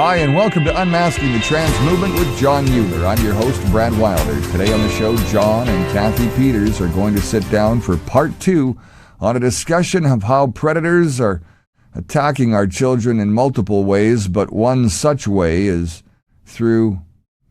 Hi, and welcome to Unmasking the Trans Movement with John Mueller. I'm your host, Brad Wilder. Today on the show, John and Cathy Peters are going to sit down for part 2 on a discussion of how predators are attacking our children in multiple ways, but one such way is through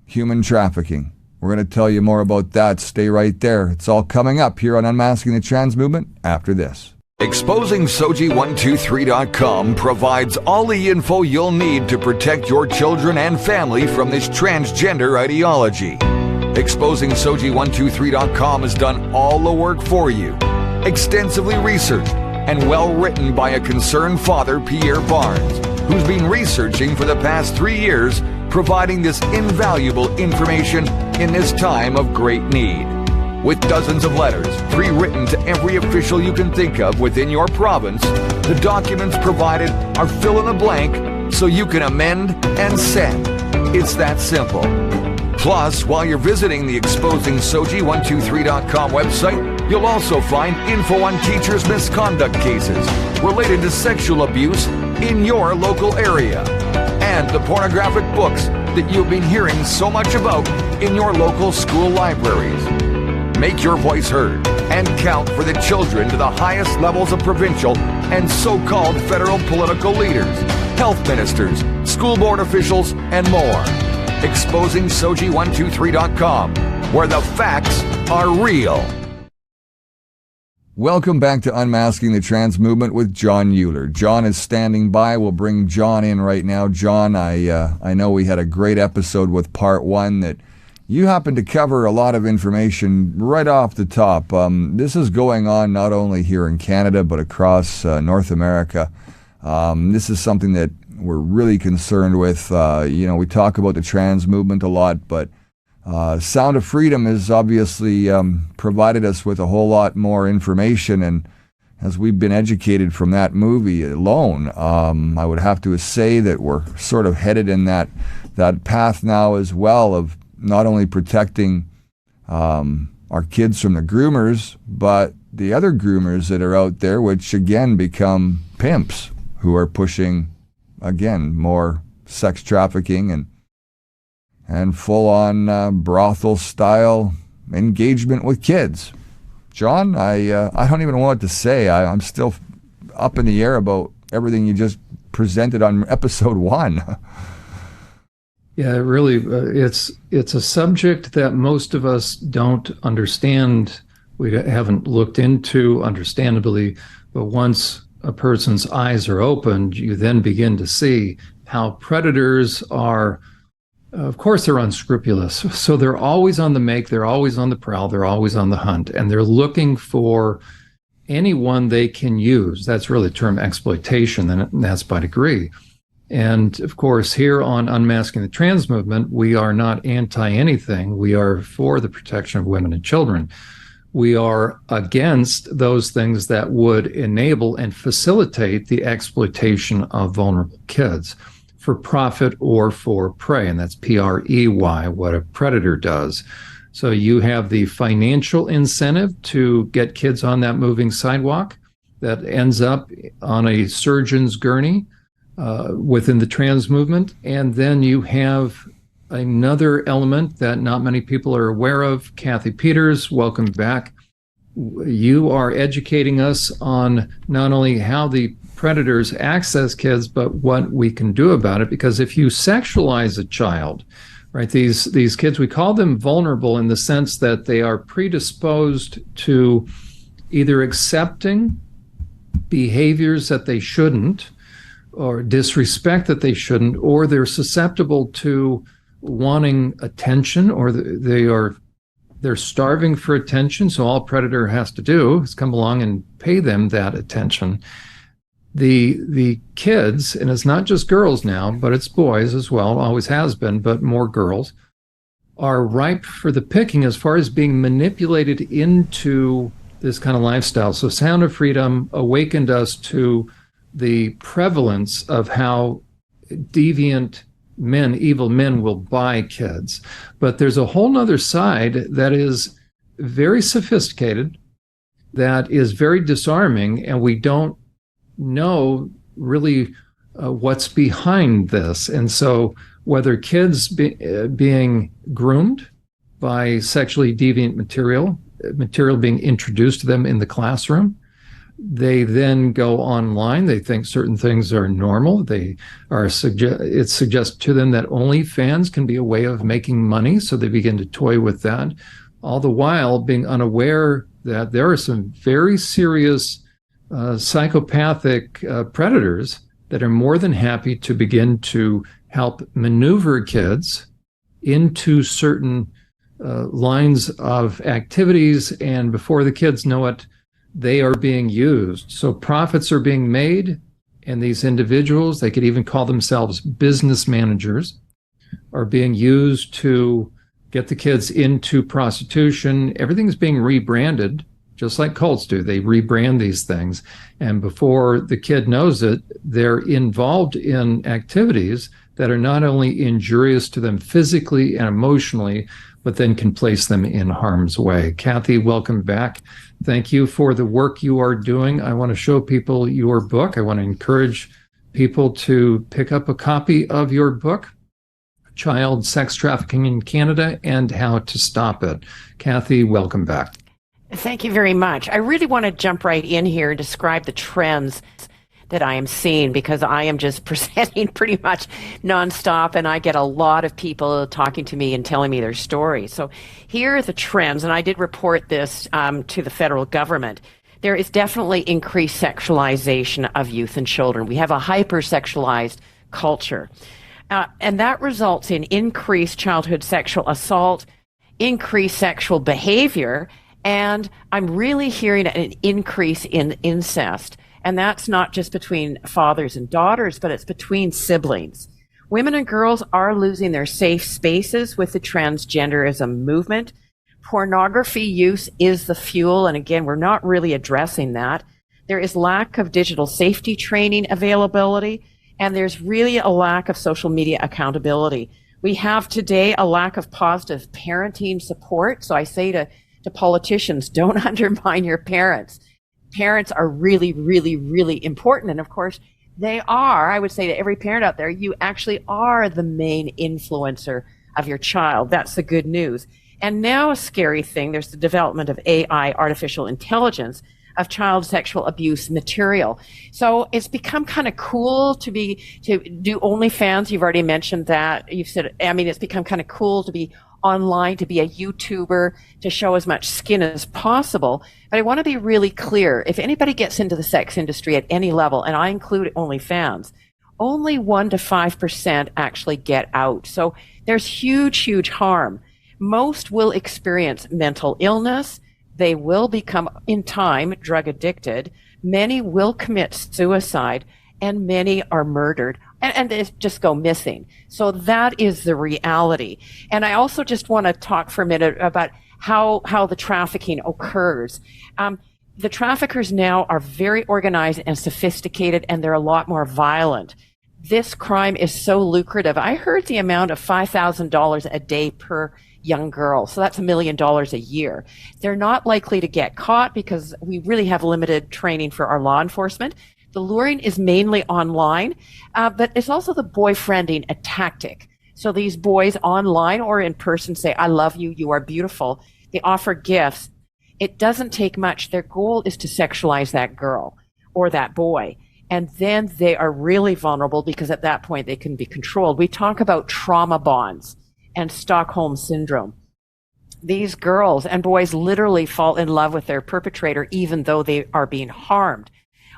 human trafficking. We're going to tell you more about that. Stay right there. It's all coming up here on Unmasking the Trans Movement after this. ExposingSoji123.com provides all the info you'll need to protect your children and family from this transgender ideology. ExposingSoji123.com has done all the work for you. Extensively researched and well written by a concerned father, Pierre Barnes, who's been researching for the past 3 years, providing this invaluable information in this time of great need. With dozens of letters, pre-written to every official you can think of within your province, the documents provided are fill in the blank so you can amend and send. It's that simple. Plus, while you're visiting the ExposingSoji123.com website, you'll also find info on teachers' misconduct cases related to sexual abuse in your local area, and the pornographic books that you've been hearing so much about in your local school libraries. Make your voice heard and count for the children to the highest levels of provincial and so-called federal political leaders, health ministers, school board officials, and more. ExposingSoji123.com, where the facts are real. Welcome back to Unmasking the Trans Movement with John Mueller. John is standing by. We'll bring John in right now. John, I know we had a great episode with part 1 that you happen to cover a lot of information right off the top. This is going on not only here in Canada, but across North America. This is something that we're really concerned with. We talk about the trans movement a lot, but Sound of Freedom has obviously provided us with a whole lot more information. And as we've been educated from that movie alone, I would have to say that we're sort of headed in that path now as well of not only protecting our kids from the groomers, but the other groomers that are out there, which again become pimps who are pushing, again, more sex trafficking and full-on brothel-style engagement with kids. John, I don't even know what to say. I'm still up in the air about everything you just presented on episode 1. Yeah, really, it's a subject that most of us don't understand. We haven't looked into, understandably, but once a person's eyes are opened, you then begin to see how predators are, of course, they're unscrupulous. So they're always on the make, they're always on the prowl, they're always on the hunt, and they're looking for anyone they can use. That's really the term exploitation, and that's by degree. And of course, here on Unmasking the Trans Movement, we are not anti-anything. We are for the protection of women and children. We are against those things that would enable and facilitate the exploitation of vulnerable kids for profit or for prey. And that's P-R-E-Y, what a predator does. So you have the financial incentive to get kids on that moving sidewalk that ends up on a surgeon's gurney within the trans movement. And then you have another element that not many people are aware of. Cathy Peters, welcome back. You are educating us on not only how the predators access kids, but what we can do about it. Because if you sexualize a child, right, these kids, we call them vulnerable in the sense that they are predisposed to either accepting behaviors that they shouldn't, or disrespect that they shouldn't, or they're susceptible to wanting attention, or they're starving for attention. So all a predator has to do is come along and pay them that attention. The kids, and it's not just girls now, but it's boys as well, always has been, but more girls, are ripe for the picking as far as being manipulated into this kind of lifestyle. So Sound of Freedom awakened us to the prevalence of how deviant men, evil men, will buy kids. But there's a whole nother side that is very sophisticated, that is very disarming, and we don't know really what's behind this. And so whether kids being groomed by sexually deviant material being introduced to them in the classroom, they then go online. They think certain things are normal. It suggests to them that OnlyFans can be a way of making money, so they begin to toy with that, all the while being unaware that there are some very serious psychopathic predators that are more than happy to begin to help maneuver kids into certain lines of activities, and before the kids know it, they are being used. So profits are being made, and these individuals, they could even call themselves business managers, are being used to get the kids into prostitution. Everything's being rebranded, just like cults do. They rebrand these things, and before the kid knows it, they're involved in activities that are not only injurious to them physically and emotionally, but then can place them in harm's way. Cathy, welcome back. Thank you for the work you are doing. I want to show people your book. I want to encourage people to pick up a copy of your book, Child Sex Trafficking in Canada and How to Stop It. Cathy, welcome back. Thank you very much. I really want to jump right in here and describe the trends that I am seeing, because I am just presenting pretty much nonstop, and I get a lot of people talking to me and telling me their stories. So here are the trends, and I did report this to the federal government. There is definitely increased sexualization of youth and children. We have a hypersexualized culture, and that results in increased childhood sexual assault, increased sexual behavior, and I'm really hearing an increase in incest. And that's not just between fathers and daughters, but it's between siblings. Women and girls are losing their safe spaces with the transgenderism movement. Pornography use is the fuel, and again, we're not really addressing that. There is lack of digital safety training availability, and there's really a lack of social media accountability. We have today a lack of positive parenting support. So I say to politicians, don't undermine your parents. Parents are really, really, really important. And of course, they are. I would say to every parent out there, you actually are the main influencer of your child. That's the good news. And now a scary thing, there's the development of AI, artificial intelligence, of child sexual abuse material. So it's become kind of cool to do OnlyFans. You've already mentioned that. You've said, I mean, it's become kind of cool to be online, to be a YouTuber, to show as much skin as possible. But I want to be really clear. If anybody gets into the sex industry at any level, and I include OnlyFans, only 1% to 5% actually get out. So there's huge, huge harm. Most will experience mental illness. They will become, in time, drug addicted. Many will commit suicide, and many are murdered. And they just go missing. So that is the reality. And I also just want to talk for a minute about how the trafficking occurs. The traffickers now are very organized and sophisticated, and they're a lot more violent. This crime is so lucrative. I heard the amount of $5,000 a day per young girl. So that's $1 million a year. They're not likely to get caught because we really have limited training for our law enforcement. The luring is mainly online, but it's also the boyfriending a tactic. So these boys online or in person say, I love you, you are beautiful. They offer gifts. It doesn't take much. Their goal is to sexualize that girl or that boy. And then they are really vulnerable because at that point they can be controlled. We talk about trauma bonds and Stockholm syndrome. These girls and boys literally fall in love with their perpetrator even though they are being harmed.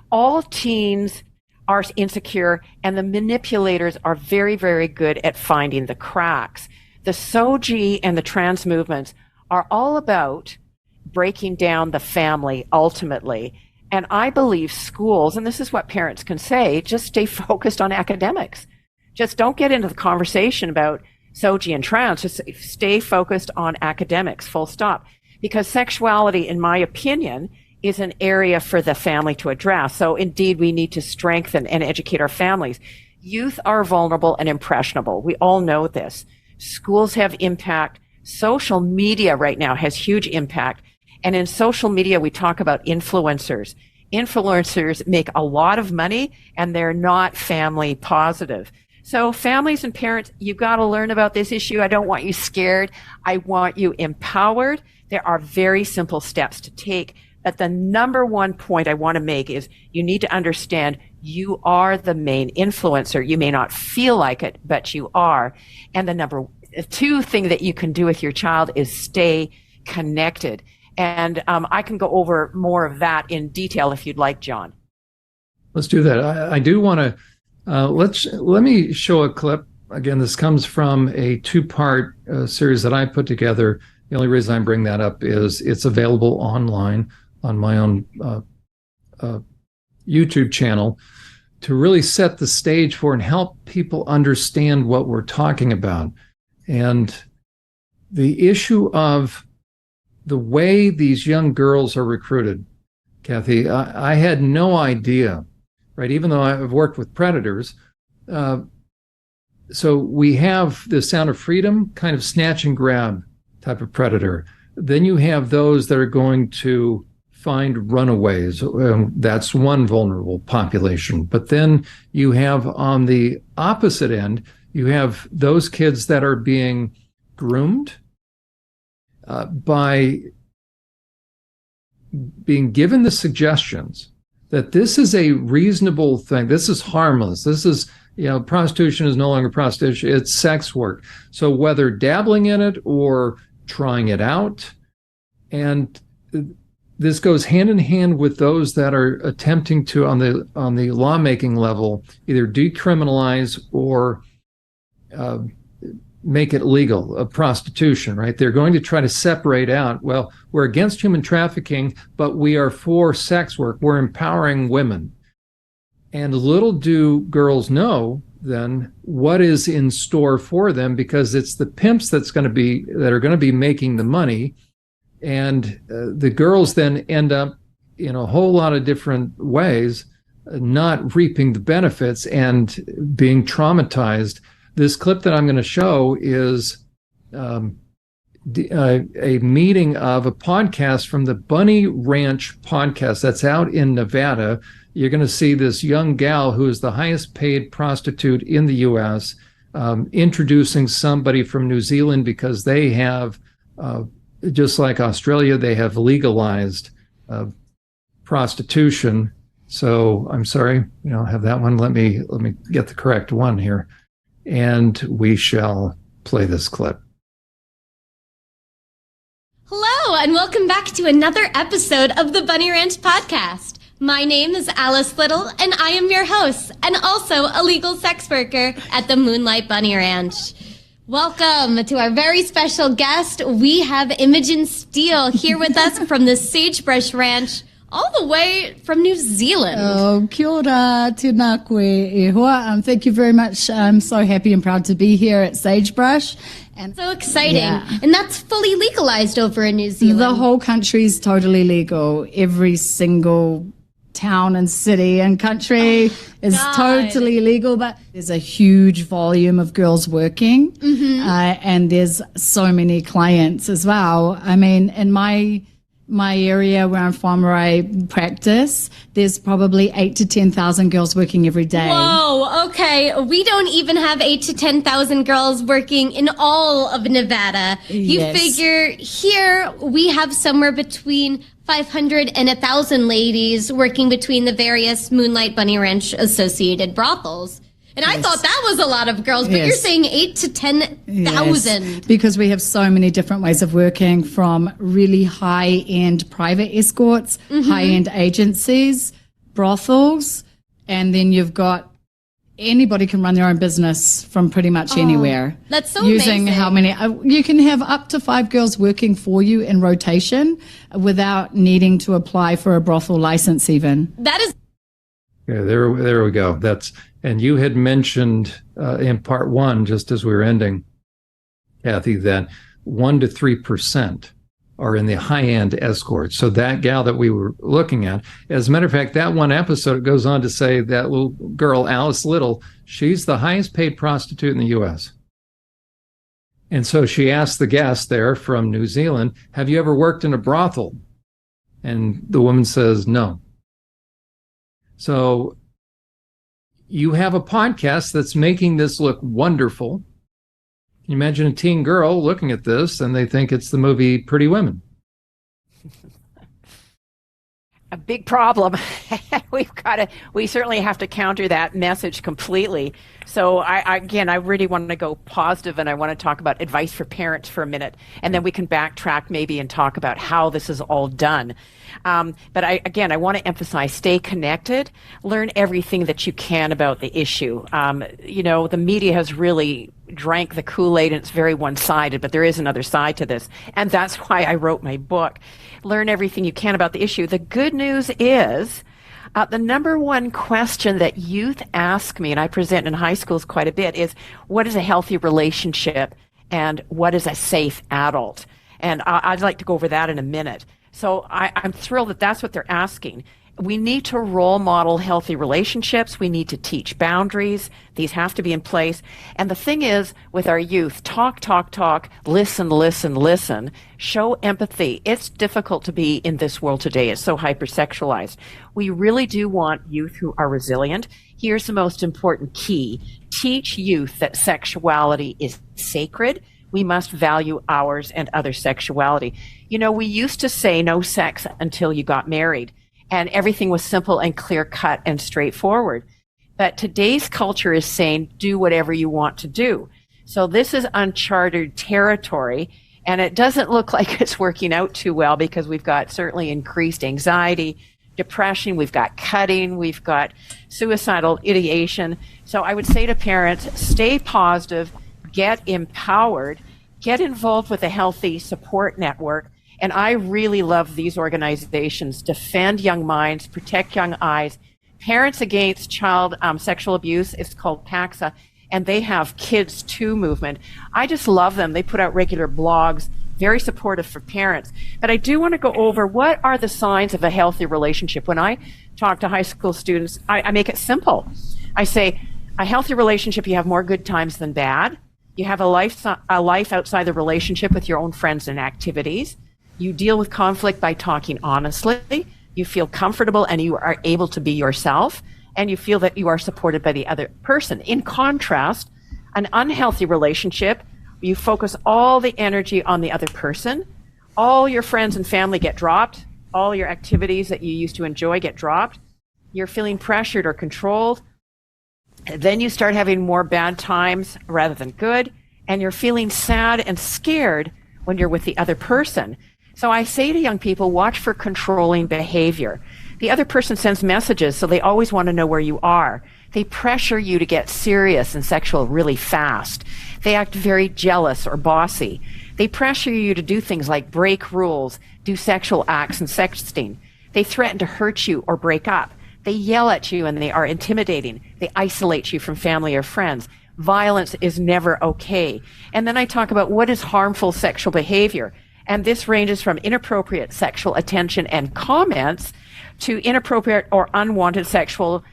All teens are insecure, and the manipulators are very, very good at finding the cracks. The SOGI and the trans movements are all about breaking down the family ultimately. And I believe schools, and this is what parents can say, just stay focused on academics. Just don't get into the conversation about SOGI and trans. Just stay focused on academics, full stop. Because sexuality, in my opinion, is an area for the family to address. So indeed, we need to strengthen and educate our families. Youth are vulnerable and impressionable. We all know this. Schools have impact. Social media right now has huge impact. And in social media, we talk about influencers. influencers make a lot of money and they're not family positive. So families and parents, you've got to learn about this issue. I don't want you scared. I want you empowered. There are very simple steps to take. But the number one point I want to make is you need to understand you are the main influencer. You may not feel like it, but you are. And the number two thing that you can do with your child is stay connected. And I can go over more of that in detail if you'd like, John. Let's do that. I do want to, let me show a clip. Again, this comes from a two-part series that I put together. The only reason I bring that up is it's available online on my own YouTube channel to really set the stage for and help people understand what we're talking about. And the issue of the way these young girls are recruited, Cathy, I had no idea, right? Even though I've worked with predators. So we have the Sound of Freedom kind of snatch and grab type of predator. Then you have those that are going to find runaways. That's one vulnerable population. But then you have on the opposite end, you have those kids that are being groomed by being given the suggestions that this is a reasonable thing. This is harmless. This is, prostitution is no longer prostitution. It's sex work. So whether dabbling in it or trying it out, and this goes hand in hand with those that are attempting to, on the lawmaking level, either decriminalize or make it legal, prostitution, right? They're going to try to separate out, well, we're against human trafficking, but we are for sex work. We're empowering women. And little do girls know then what is in store for them, because it's the pimps that are going to be making the money. And the girls then end up in a whole lot of different ways, not reaping the benefits and being traumatized. This clip that I'm going to show is a meeting of a podcast from the Bunny Ranch podcast that's out in Nevada. You're going to see this young gal who is the highest paid prostitute in the U.S. Introducing somebody from New Zealand, because they have, just like Australia, they have legalized prostitution. So I'm sorry, have that one. Let me get the correct one here. And we shall play this clip. Hello, and welcome back to another episode of the Bunny Ranch podcast. My name is Alice Little, and I am your host, and also a legal sex worker at the Moonlight Bunny Ranch. Welcome to our very special guest. We have Imogen Steele here with us from the Sagebrush Ranch, all the way from New Zealand. Oh, kia ora, tēnā koe e hoa. Thank you very much. I'm so happy and proud to be here at Sagebrush. And so exciting. Yeah. And that's fully legalized over in New Zealand. The whole country's totally legal. Every single town and city and country is totally legal, but there's a huge volume of girls working, and there's so many clients as well. I mean, in my area where I'm from, where I practice, there's probably 8,000 to 10,000 girls working every day. Whoa, okay. We don't even have 8,000 to 10,000 girls working in all of Nevada. You figure here we have somewhere between 500 and 1,000 ladies working between the various Moonlight Bunny Ranch associated brothels. And I thought that was a lot of girls, but you're saying 8,000 to 10,000. Yes, because we have so many different ways of working, from really high-end private escorts, high-end agencies, brothels, and then you've got anybody can run their own business from pretty much anywhere. That's so using amazing. How many? You can have up to 5 girls working for you in rotation without needing to apply for a brothel license even. That is... Yeah, there we go. And you had mentioned in part one, just as we were ending, Cathy, that 1% to 3% are in the high-end escorts. So that gal that we were looking at, as a matter of fact, that one episode goes on to say that little girl, Alice Little, she's the highest paid prostitute in the U.S. And so she asked the guest there from New Zealand, have you ever worked in a brothel? And the woman says, no. So you have a podcast that's making this look wonderful. Can you imagine a teen girl looking at this and they think it's the movie Pretty Women? A big problem. We certainly have to counter that message completely. So I really want to go positive, and I want to talk about advice for parents for a minute, and then we can backtrack maybe and talk about how this is all done. But I want to emphasize, stay connected, learn everything that you can about the issue. The media has really drank the Kool-Aid, and it's very one-sided, but there is another side to this. And that's why I wrote my book. Learn everything you can about the issue. The good news is the number one question that youth ask me, and I present in high schools quite a bit, is what is a healthy relationship and what is a safe adult? And I'd like to go over that in a minute. So I'm thrilled that that's what they're asking. We need to role model healthy relationships. We need to teach boundaries. These have to be in place. And the thing is, with our youth, talk, listen, show empathy. It's difficult to be in this world today. It's so hypersexualized. We really do want youth who are resilient. Here's the most important key. Teach youth that sexuality is sacred. We must value ours and other sexuality. We used to say no sex until you got married. And everything was simple and clear cut and straightforward. But today's culture is saying, do whatever you want to do. So this is uncharted territory, and it doesn't look like it's working out too well, because we've got certainly increased anxiety, depression, we've got cutting, we've got suicidal ideation. So I would say to parents, stay positive, get empowered, get involved with a healthy support network. And I really love these organizations. Defend Young Minds, Protect Young Eyes, Parents Against Child Sexual Abuse. It's called PAXA. And they have Pt.2 movement. I just love them. They put out regular blogs, very supportive for parents. But I do want to go over what are the signs of a healthy relationship. When I talk to high school students, I make it simple. I say, a healthy relationship, you have more good times than bad. You have a life outside the relationship with your own friends and activities. You deal with conflict by talking honestly. You feel comfortable and you are able to be yourself, and you feel that you are supported by the other person. In contrast, an unhealthy relationship, you focus all the energy on the other person. All your friends and family get dropped. All your activities that you used to enjoy get dropped. You're feeling pressured or controlled. And then you start having more bad times rather than good, and you're feeling sad and scared when you're with the other person. So I say to young people, watch for controlling behavior. The other person sends messages, so they always want to know where you are. They pressure you to get serious and sexual really fast. They act very jealous or bossy. They pressure you to do things like break rules, do sexual acts and sexting. They threaten to hurt you or break up. They yell at you and they are intimidating. They isolate you from family or friends. Violence is never okay. And then I talk about what is harmful sexual behavior. And this ranges from inappropriate sexual attention and comments to inappropriate or unwanted sexual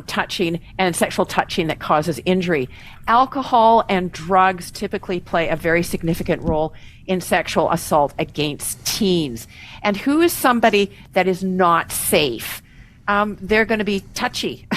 touching and sexual touching that causes injury. Alcohol and drugs typically play a very significant role in sexual assault against teens. And who is somebody that is not safe? They're going to be touchy.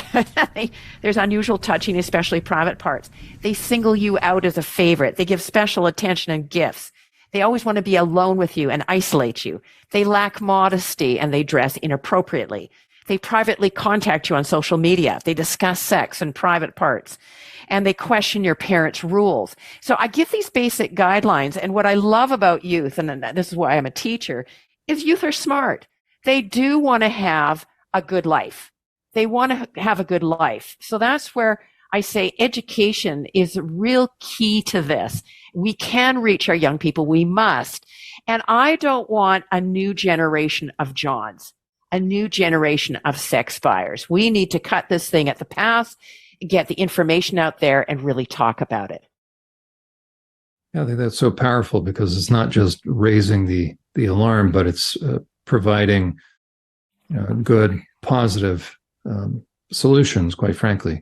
There's unusual touching, especially private parts. They single you out as a favorite. They give special attention and gifts. They always want to be alone with you and isolate you. They lack modesty and they dress inappropriately. They privately contact you on social media. They discuss sex and private parts. And they question your parents' rules. So I give these basic guidelines. And what I love about youth, and this is why I'm a teacher, is youth are smart. They do want to have a good life. They want to have a good life. So that's where I say education is real key to this. We can reach our young people. We must. And I don't want a new generation of Johns, a new generation of sex buyers. We need to cut this thing at the pass, get the information out there, and really talk about it. Yeah, I think that's so powerful because it's not just raising the alarm, but it's providing good, positive solutions, quite frankly.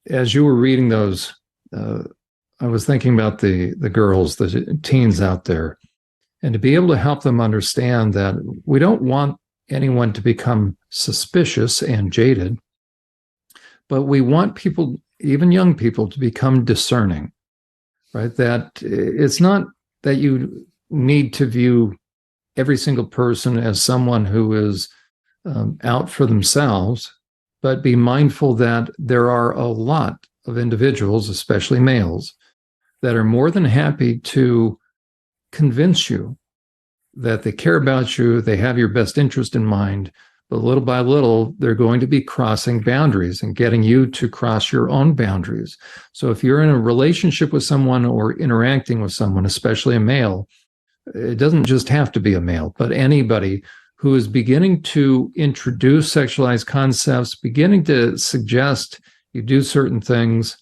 As you were reading those, I was thinking about the girls, the teens out there, and to be able to help them understand that we don't want anyone to become suspicious and jaded, but we want people, even young people, to become discerning, right? That it's not that you need to view every single person as someone who is out for themselves, but be mindful that there are a lot of individuals, especially males, that are more than happy to convince you that they care about you, they have your best interest in mind, but little by little, they're going to be crossing boundaries and getting you to cross your own boundaries. So if you're in a relationship with someone or interacting with someone, especially a male, it doesn't just have to be a male, but anybody who is beginning to introduce sexualized concepts, beginning to suggest you do certain things,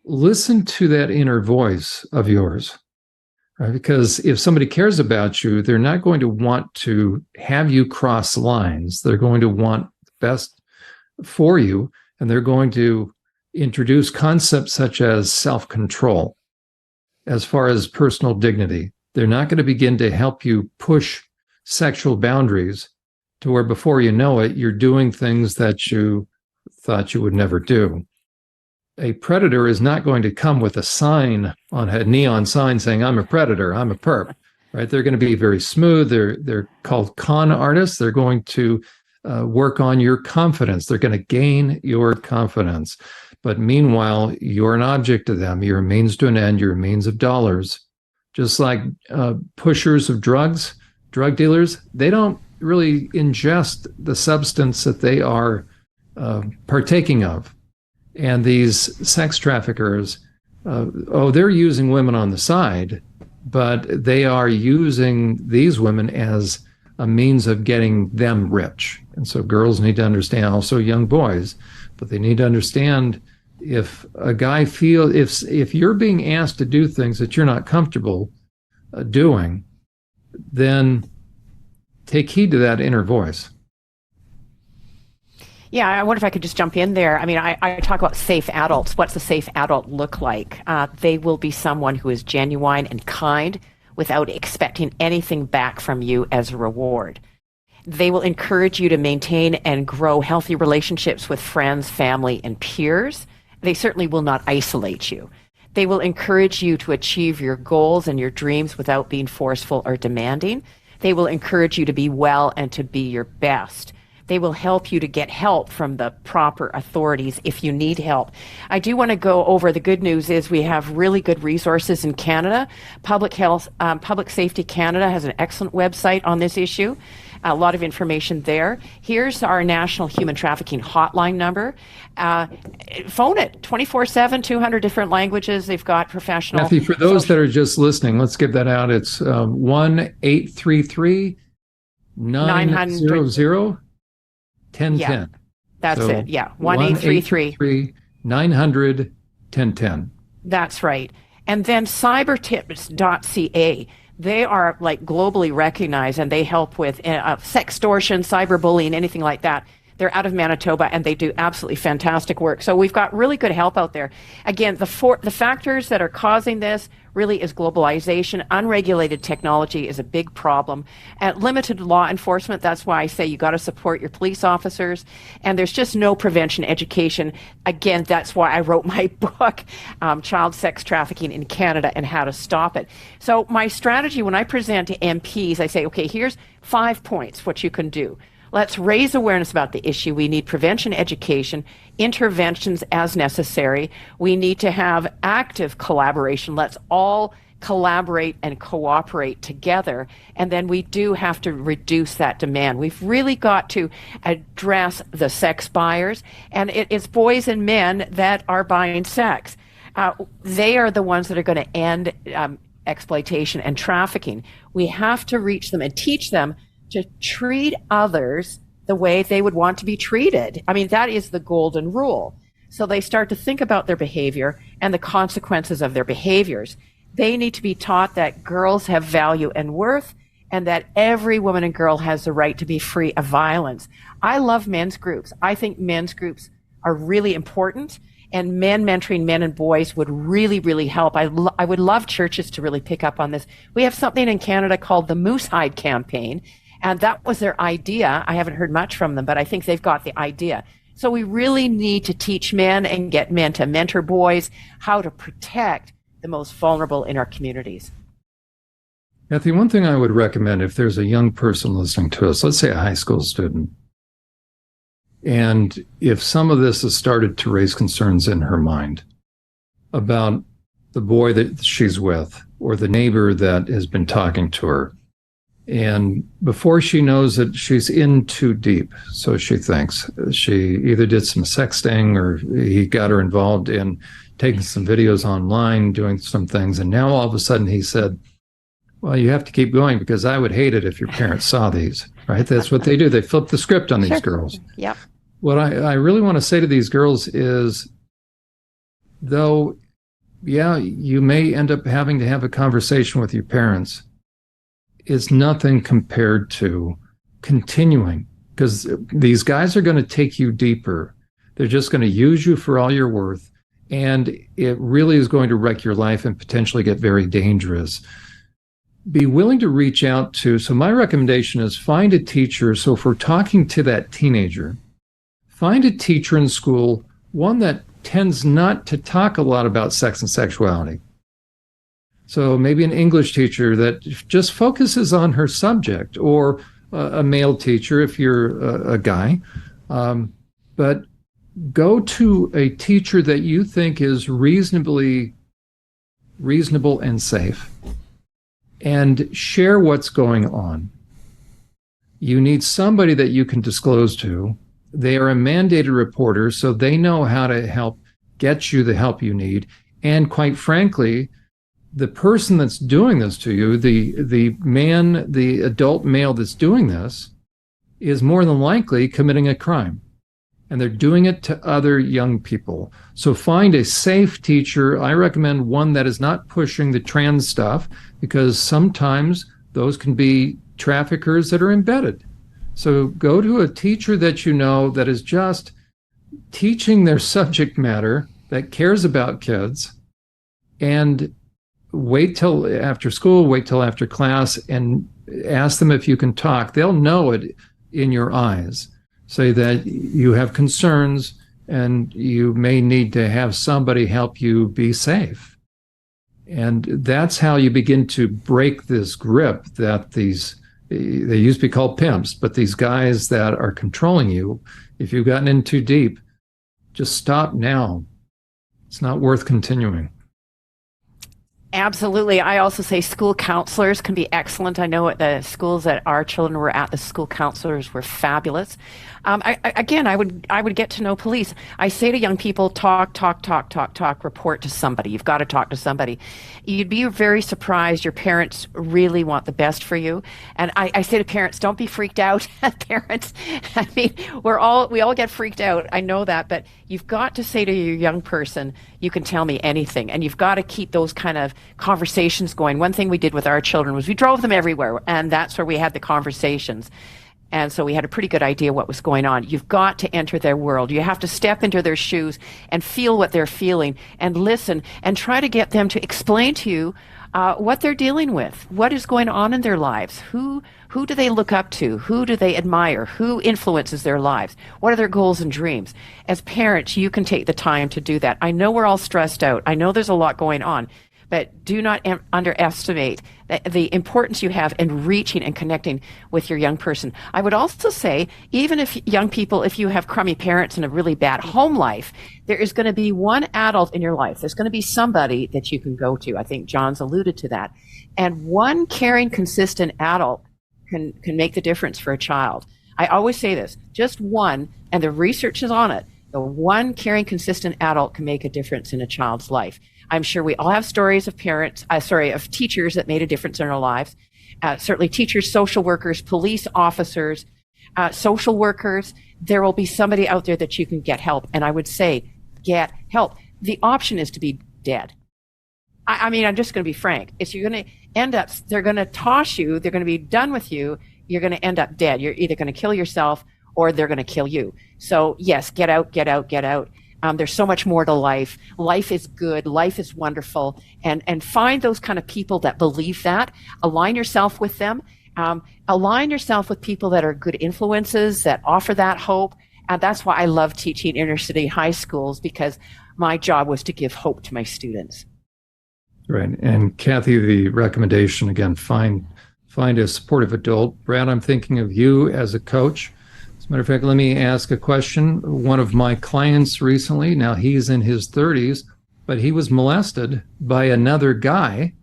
listen to that inner voice of yours. Right? Because if somebody cares about you, they're not going to want to have you cross lines. They're going to want the best for you, and they're going to introduce concepts such as self-control, as far as personal dignity. They're not going to begin to help you push sexual boundaries to where before you know it, you're doing things that you thought you would never do. A predator is not going to come with a sign on a neon sign saying, I'm a predator, I'm a perp, right? They're going to be very smooth. They're called con artists. They're going to work on your confidence. They're going to gain your confidence. But meanwhile, you're an object to them. You're a means to an end. You're a means of dollars. Just like pushers of drugs, drug dealers, they don't really ingest the substance that they are partaking of. And these sex traffickers, they're using women on the side, but they are using these women as a means of getting them rich. And so girls need to understand, also young boys, but they need to understand if a guy if you're being asked to do things that you're not comfortable doing, then take heed to that inner voice. Yeah, I wonder if I could just jump in there. I mean, I talk about safe adults. What's a safe adult look like? They will be someone who is genuine and kind without expecting anything back from you as a reward. They will encourage you to maintain and grow healthy relationships with friends, family, and peers. They certainly will not isolate you. They will encourage you to achieve your goals and your dreams without being forceful or demanding. They will encourage you to be well and to be your best. They will help you to get help from the proper authorities if you need help. I do want to go over the good news is we have really good resources in Canada. Public Safety Canada has an excellent website on this issue. A lot of information there. Here's our National Human Trafficking Hotline number. Phone it 24/7, 200 different languages. They've got professional. Cathy, for those that are just listening, let's give that out. It's 1-833-900-1010. Yeah, that's it. Yeah, 1-833-900-1010. That's right. And then cybertips.ca. They are like globally recognized, and they help with sextortion, cyberbullying, anything like that. They're out of Manitoba, and they do absolutely fantastic work. So we've got really good help out there. Again, the factors that are causing this really is globalization. Unregulated technology is a big problem. And limited law enforcement, that's why I say you got to support your police officers. And there's just no prevention education. Again, that's why I wrote my book, Child Sex Trafficking in Canada and How to Stop It. So my strategy when I present to MPs, I say, okay, here's 5 points, what you can do. Let's raise awareness about the issue. We need prevention education, interventions as necessary. We need to have active collaboration. Let's all collaborate and cooperate together. And then we do have to reduce that demand. We've really got to address the sex buyers. And it's boys and men that are buying sex. They are the ones that are going to end exploitation and trafficking. We have to reach them and teach them to treat others the way they would want to be treated. I mean, that is the golden rule. So they start to think about their behavior and the consequences of their behaviors. They need to be taught that girls have value and worth, and that every woman and girl has the right to be free of violence. I love men's groups. I think men's groups are really important, and men mentoring men and boys would really, really help. I would love churches to really pick up on this. We have something in Canada called the Moose Hide Campaign. And that was their idea. I haven't heard much from them, but I think they've got the idea. So we really need to teach men and get men to mentor boys how to protect the most vulnerable in our communities. Cathy, one thing I would recommend if there's a young person listening to us, let's say a high school student, and if some of this has started to raise concerns in her mind about the boy that she's with or the neighbor that has been talking to her, and before she knows it, she's in too deep, so she thinks. She either did some sexting or he got her involved in taking some videos online, doing some things, and now all of a sudden he said, well, you have to keep going because I would hate it if your parents saw these, right? That's what they do. They flip the script on these girls. Yep. What I really want to say to these girls is, though, yeah, you may end up having to have a conversation with your parents, it's nothing compared to continuing, because these guys are going to take you deeper. They're just going to use you for all you're worth, and it really is going to wreck your life and potentially get very dangerous. Be willing to reach out to, so my recommendation is find a teacher. So if we're talking to that teenager, find a teacher in school, one that tends not to talk a lot about sex and sexuality. So maybe an English teacher that just focuses on her subject, or a male teacher if you're a guy. But go to a teacher that you think is reasonable and safe, and share what's going on. You need somebody that you can disclose to. They are a mandated reporter, so they know how to help get you the help you need. And quite frankly, the person that's doing this to you, the adult male that's doing this, is more than likely committing a crime. And they're doing it to other young people. So find a safe teacher. I recommend one that is not pushing the trans stuff, because sometimes those can be traffickers that are embedded. So go to a teacher that you know that is just teaching their subject matter, that cares about kids, and wait till after school, wait till after class, and ask them if you can talk. They'll know it in your eyes. Say that you have concerns and you may need to have somebody help you be safe. And that's how you begin to break this grip that they used to be called pimps, but these guys that are controlling you, if you've gotten in too deep, just stop now. It's not worth continuing. Absolutely. I also say school counselors can be excellent. I know at the schools that our children were at, the school counselors were fabulous. I would get to know police. I say to young people, talk, report to somebody. You've got to talk to somebody. You'd be very surprised. Your parents really want the best for you. And I say to parents, don't be freaked out. Parents, I mean, we all get freaked out. I know that, but you've got to say to your young person, you can tell me anything. And you've got to keep those kind of conversations going. One thing we did with our children was we drove them everywhere, and that's where we had the conversations. And so we had a pretty good idea what was going on. You've got to enter their world. You have to step into their shoes and feel what they're feeling and listen and try to get them to explain to you what they're dealing with, what is going on in their lives, who do they look up to, who do they admire, who influences their lives, what are their goals and dreams. As parents, you can take the time to do that. I know we're all stressed out. I know there's a lot going on. But do not underestimate the importance you have in reaching and connecting with your young person. I would also say, even if young people, if you have crummy parents and a really bad home life, there is going to be one adult in your life. There's going to be somebody that you can go to. I think John's alluded to that. And one caring, consistent adult can make the difference for a child. I always say this, just one, and the research is on it. The one caring, consistent adult can make a difference in a child's life. I'm sure we all have stories of of teachers that made a difference in our lives. Certainly teachers, social workers, police officers, social workers. There will be somebody out there that you can get help. And I would say, get help. The option is to be dead. I mean, I'm just going to be frank. If you're going to end up, they're going to toss you, they're going to be done with you, you're going to end up dead. You're either going to kill yourself or they're going to kill you. So yes, get out. There's so much more to life. Life is good. Life is wonderful. And find those kind of people that believe that. Align yourself with them Align yourself with people that are good influences, that offer that hope. And that's why I love teaching inner city high schools, because my job was to give hope to my students. Right. And Cathy, the recommendation, again, find a supportive adult. Brad, I'm thinking of you as a coach. As a matter of fact, let me ask a question. One of my clients recently, now he's in his 30s, but he was molested by another guy,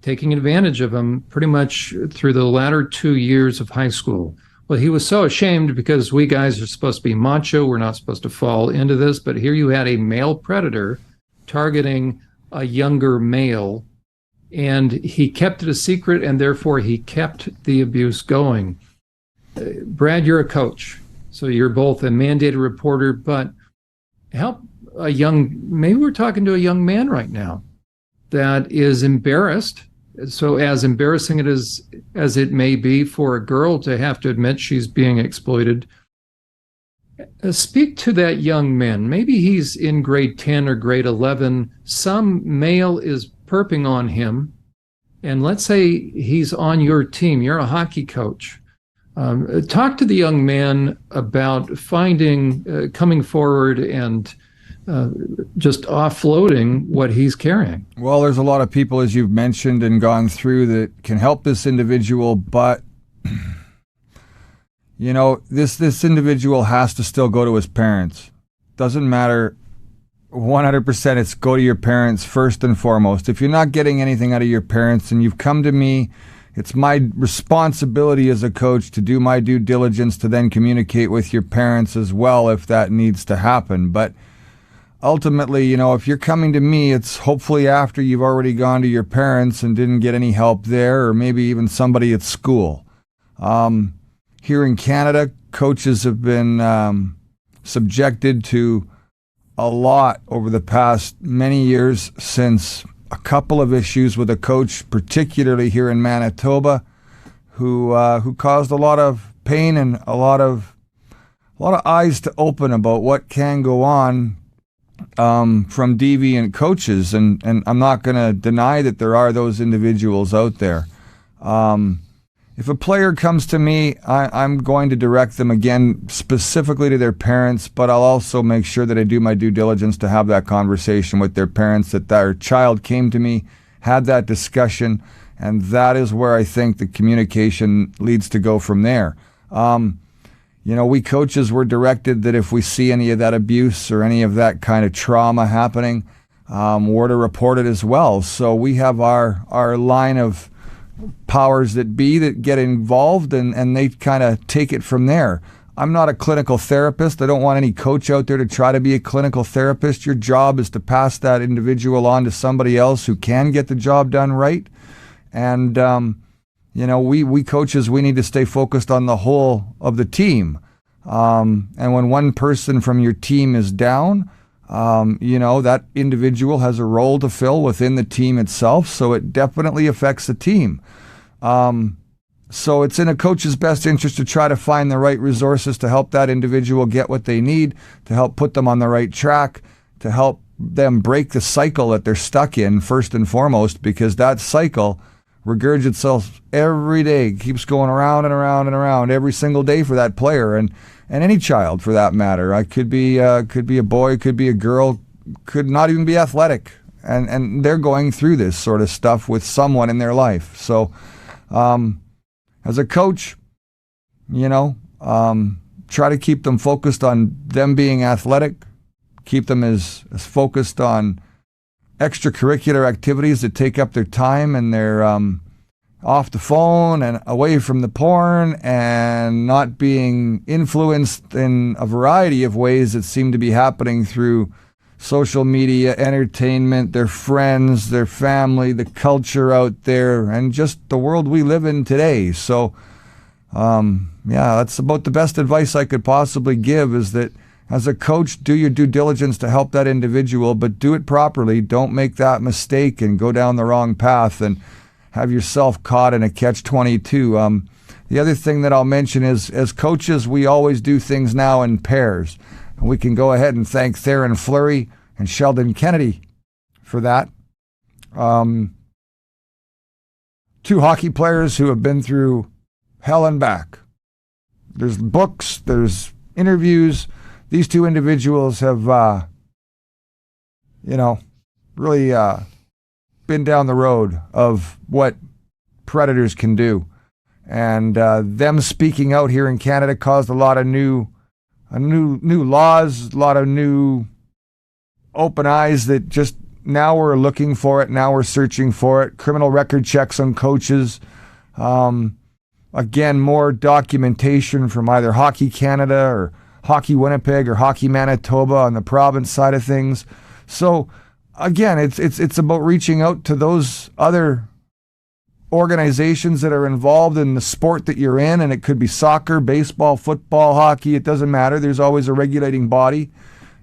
taking advantage of him pretty much through the latter 2 years of high school. Well, he was so ashamed because we guys are supposed to be macho. We're not supposed to fall into this. But here you had a male predator targeting a younger male, and he kept it a secret, and therefore he kept the abuse going. Brad, you're a coach, so you're both a mandated reporter, but help maybe we're talking to a young man right now that is embarrassed. So as embarrassing it is as it may be for a girl to have to admit she's being exploited, speak to that young man. Maybe he's in grade 10 or grade 11. Some male is perping on him, and let's say he's on your team. You're a hockey coach. Talk to the young man about coming forward and just offloading what he's carrying. Well, there's a lot of people, as you've mentioned and gone through, that can help this individual, but this individual has to still go to his parents. Doesn't matter, 100%, it's go to your parents first and foremost. If you're not getting anything out of your parents and you've come to me, it's my responsibility as a coach to do my due diligence to then communicate with your parents as well if that needs to happen. But ultimately, if you're coming to me, it's hopefully after you've already gone to your parents and didn't get any help there, or maybe even somebody at school. Here in Canada, coaches have been subjected to a lot over the past many years, since a couple of issues with a coach, particularly here in Manitoba, who caused a lot of pain and a lot of eyes to open about what can go on from deviant coaches, and I'm not going to deny that there are those individuals out there. If a player comes to me, I'm going to direct them again specifically to their parents, but I'll also make sure that I do my due diligence to have that conversation with their parents, that their child came to me, had that discussion, and that is where I think the communication leads to go from there. We coaches were directed that if we see any of that abuse or any of that kind of trauma happening, we're to report it as well. So we have our line of powers that be that get involved, and they kind of take it from there. I'm not a clinical therapist. I don't want any coach out there to try to be a clinical therapist. Your job is to pass that individual on to somebody else who can get the job done right. And we coaches, we need to stay focused on the whole of the team. And when one person from your team is down, that individual has a role to fill within the team itself. So it definitely affects the team. So it's in a coach's best interest to try to find the right resources to help that individual get what they need, to help put them on the right track, to help them break the cycle that they're stuck in first and foremost, because that cycle regurgitates itself every day, keeps going around and around and around every single day for that player, and any child for that matter. I could be a boy, could be a girl, could not even be athletic, and they're going through this sort of stuff with someone in their life. So as a coach, try to keep them focused on them being athletic, keep them as focused on extracurricular activities that take up their time, and they're off the phone and away from the porn and not being influenced in a variety of ways that seem to be happening through social media, entertainment, their friends, their family, the culture out there, and just the world we live in today. So, that's about the best advice I could possibly give, is that as a coach, do your due diligence to help that individual, but do it properly. Don't make that mistake and go down the wrong path and have yourself caught in a catch-22. The other thing that I'll mention is, as coaches, we always do things now in pairs. And we can go ahead and thank Theron Fleury and Sheldon Kennedy for that. Two hockey players who have been through hell and back. There's books, there's interviews. These two individuals have, really been down the road of what predators can do. And them speaking out here in Canada caused a lot of new laws, a lot of new open eyes that just now we're looking for it, now we're searching for it. Criminal record checks on coaches. Again, more documentation from either Hockey Canada or Hockey Winnipeg or Hockey Manitoba on the province side of things. So again, it's about reaching out to those other organizations that are involved in the sport that you're in, and it could be soccer, baseball, football, hockey. It doesn't matter. There's always a regulating body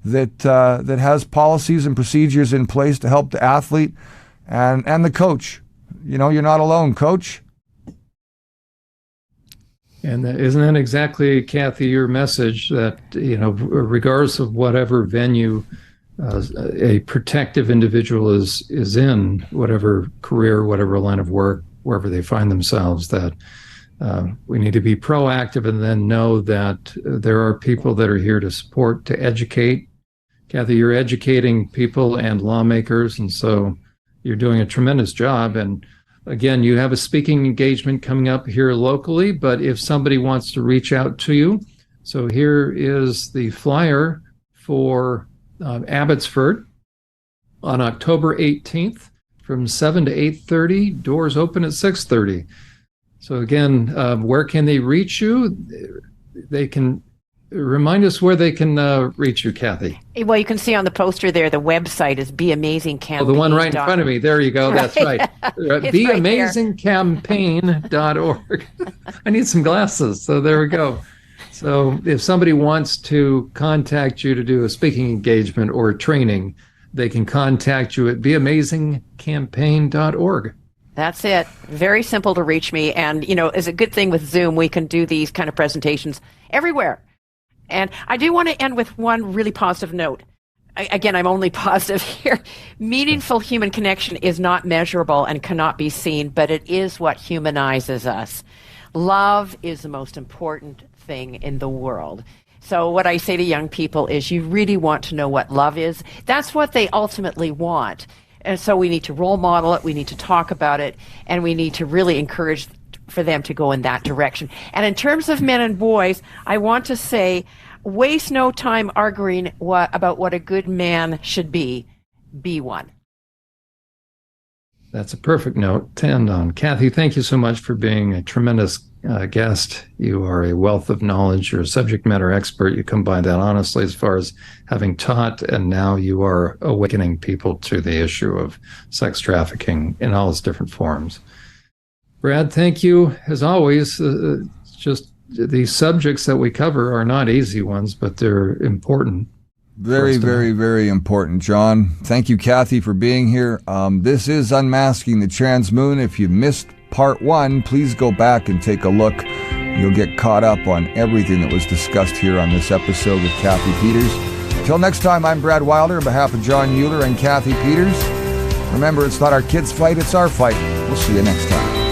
that has policies and procedures in place to help the athlete and the coach. You're not alone, coach. And isn't that exactly, Cathy, your message that, regardless of whatever venue a protective individual is in, whatever career, whatever line of work, wherever they find themselves, that we need to be proactive and then know that there are people that are here to support, to educate. Cathy, you're educating people and lawmakers, and so you're doing a tremendous job. And again, you have a speaking engagement coming up here locally, but if somebody wants to reach out to you, so here is the flyer for Abbotsford on October 18th from 7 to 8:30, doors open at 6:30. So again, where can they reach you? They can remind us where they can reach you, Cathy. Well, you can see on the poster there, the website is beamazingcampaign. Oh, the one right in front of me. There you go. That's right. Beamazingcampaign.org. I need some glasses. So there we go. So if somebody wants to contact you to do a speaking engagement or training, they can contact you at beamazingcampaign.org. That's it. Very simple to reach me. And, it's a good thing with Zoom. We can do these kind of presentations everywhere. And I do want to end with one really positive note. Again, I'm only positive here. Meaningful human connection is not measurable and cannot be seen, but it is what humanizes us. Love is the most important thing in the world. So what I say to young people is you really want to know what love is. That's what they ultimately want. And so we need to role model it, we need to talk about it, and we need to really encourage for them to go in that direction. And in terms of men and boys, I want to say, waste no time arguing about what a good man should be. Be one. That's a perfect note to end on. Cathy, thank you so much for being a tremendous guest. You are a wealth of knowledge. You're a subject matter expert. You come by that honestly as far as having taught, and now you are awakening people to the issue of sex trafficking in all its different forms. Brad, thank you. As always, just these subjects that we cover are not easy ones, but they're important. Very, very, very important, John. Thank you, Cathy, for being here. This is Unmasking the Trans Moon. If you missed part 1, please go back and take a look. You'll get caught up on everything that was discussed here on this episode with Cathy Peters. Until next time, I'm Brad Wilder on behalf of John Euler and Cathy Peters. Remember, it's not our kids' fight, it's our fight. We'll see you next time.